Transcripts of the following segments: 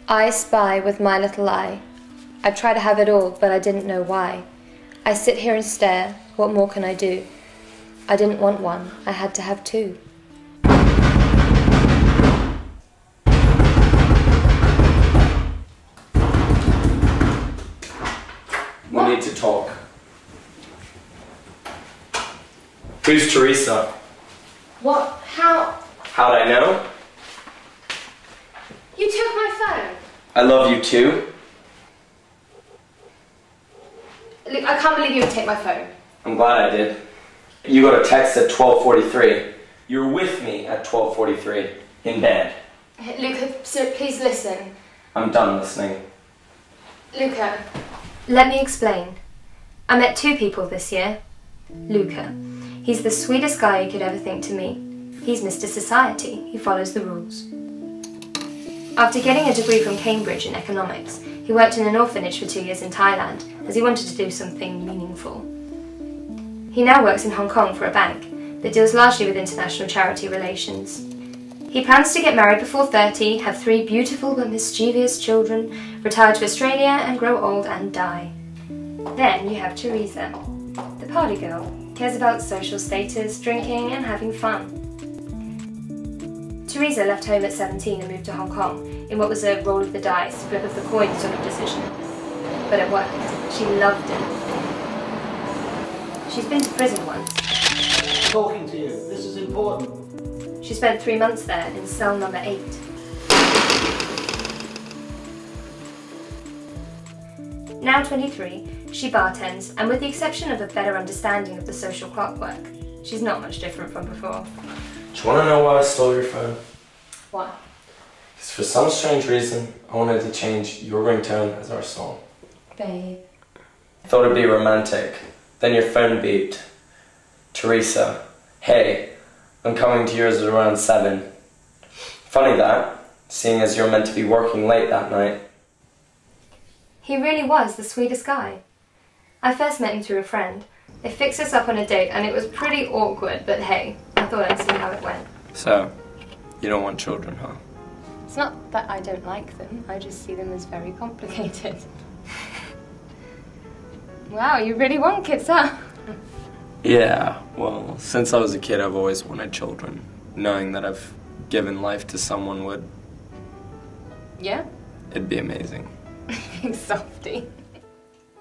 I spy with my little eye. I try to have it all, but I didn't know why. I sit here and stare, what more can I do? I didn't want one, I had to have two. We need to talk. Who's Teresa? What? How? How'd I know? You took my phone. I love you too. Look, I can't believe you would take my phone. I'm glad I did. You got a text at 12:43. You were with me at 12:43 in bed. Luca, sir, please listen. I'm done listening. Luca, let me explain. I met two people this year. Luca. He's the sweetest guy you could ever think to meet. He's Mr. Society. He follows the rules. After getting a degree from Cambridge in economics, he worked in an orphanage for 2 years in Thailand, as he wanted to do something meaningful. He now works in Hong Kong for a bank that deals largely with international charity relations. He plans to get married before 30, have 3 beautiful but mischievous children, retire to Australia and grow old and die. Then you have Teresa, the party girl, cares about social status, drinking and having fun. Teresa left home at 17 and moved to Hong Kong in what was a roll of the dice, flip of the coin sort of decision. But it worked. She loved it. She's been to prison once. Talking to you. This is important. She spent 3 months there in cell number 8. Now 23, she bartends, and with the exception of a better understanding of the social clockwork, she's not much different from before. Do you want to know why I stole your phone? Why? Because for some strange reason, I wanted to change your ringtone as our song. Babe. I thought it'd be romantic. Then your phone beeped. Teresa, hey, I'm coming to yours at around 7. Funny that, seeing as you're meant to be working late that night. He really was the sweetest guy. I first met him through a friend. They fixed us up on a date and it was pretty awkward, but hey, I thought I'd see how it went. So, you don't want children, huh? It's not that I don't like them, I just see them as very complicated. Wow, you really want kids, huh? Yeah, well, since I was a kid I've always wanted children. Knowing that I've given life to someone would... Yeah? It'd be amazing. You softy.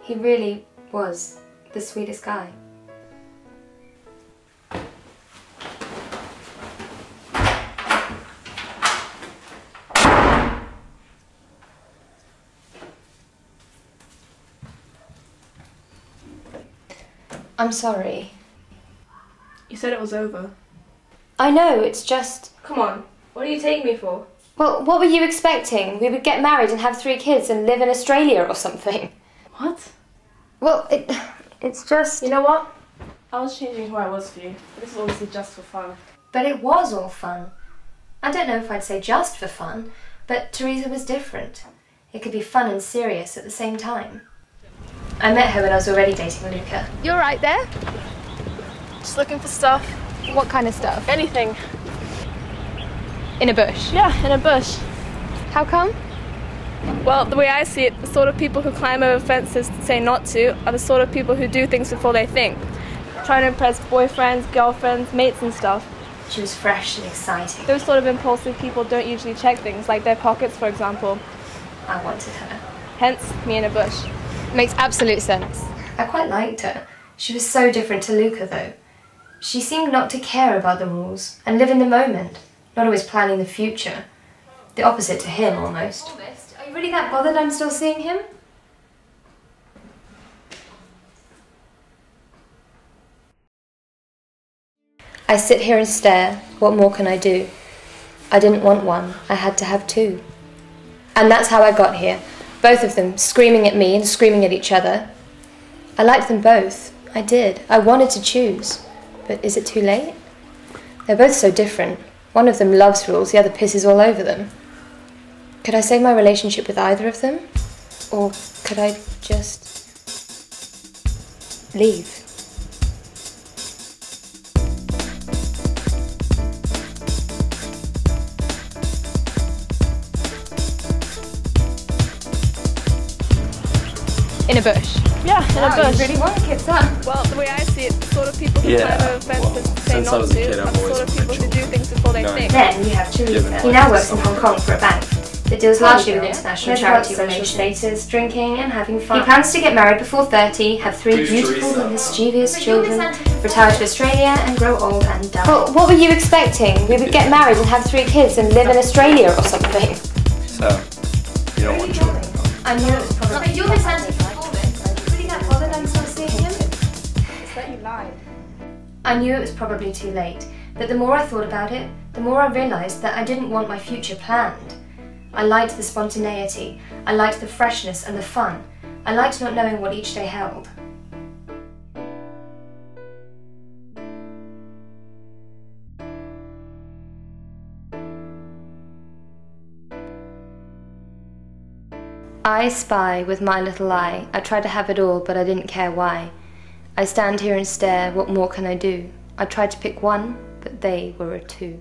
He really was the sweetest guy. I'm sorry. You said it was over. I know, it's just... Come on, what do you take me for? Well, what were you expecting? We would get married and have 3 kids and live in Australia or something. What? Well, it's just... You know what? I was changing who I was for you. But this is obviously just for fun. But it was all fun. I don't know if I'd say just for fun, but Teresa was different. It could be fun and serious at the same time. I met her when I was already dating Luca. You're right there. Just looking for stuff. What kind of stuff? Anything. In a bush? Yeah, in a bush. How come? Well, the way I see it, the sort of people who climb over fences to say not to are the sort of people who do things before they think. Trying to impress boyfriends, girlfriends, mates and stuff. She was fresh and exciting. Those sort of impulsive people don't usually check things, like their pockets, for example. I wanted her. Hence, me in a bush. Makes absolute sense. I quite liked her. She was so different to Luca, though. She seemed not to care about the rules and live in the moment, not always planning the future. The opposite to him, almost. Are you really that bothered I'm still seeing him? I sit here and stare. What more can I do? I didn't want one. I had to have 2. And that's how I got here. Both of them screaming at me and screaming at each other. I liked them both. I did. I wanted to choose. But is it too late? They're both so different. One of them loves rules, the other pisses all over them. Could I save my relationship with either of them? Or could I just leave? In a bush. Yeah, in a bush. You really want kids, huh? Well, the way I see it, the sort of people who climb over fences and say since I not was a to kid, are I've the always sort of people who do things before they think. Then you have Teresa. He now works in Hong Kong for a bank that deals largely with international charity relations, status, drinking and having fun. He plans to get married before 30, have 3 beautiful and mischievous children, retire to Australia and grow old and die. Well, what were you expecting? We would get married and have 3 kids and live in Australia or something. So, you don't want children? I knew it was probably... You're Miss Anti-Performance. Really that bothered I'm still seeing him? It's that you lied. I knew it was probably too late, but the more I thought about it, the more I realised that I didn't want my future planned. I liked the spontaneity, I liked the freshness and the fun. I liked not knowing what each day held. I spy with my little eye. I try to have it all, but I didn't care why. I stand here and stare, what more can I do? I tried to pick one, but they were a 2.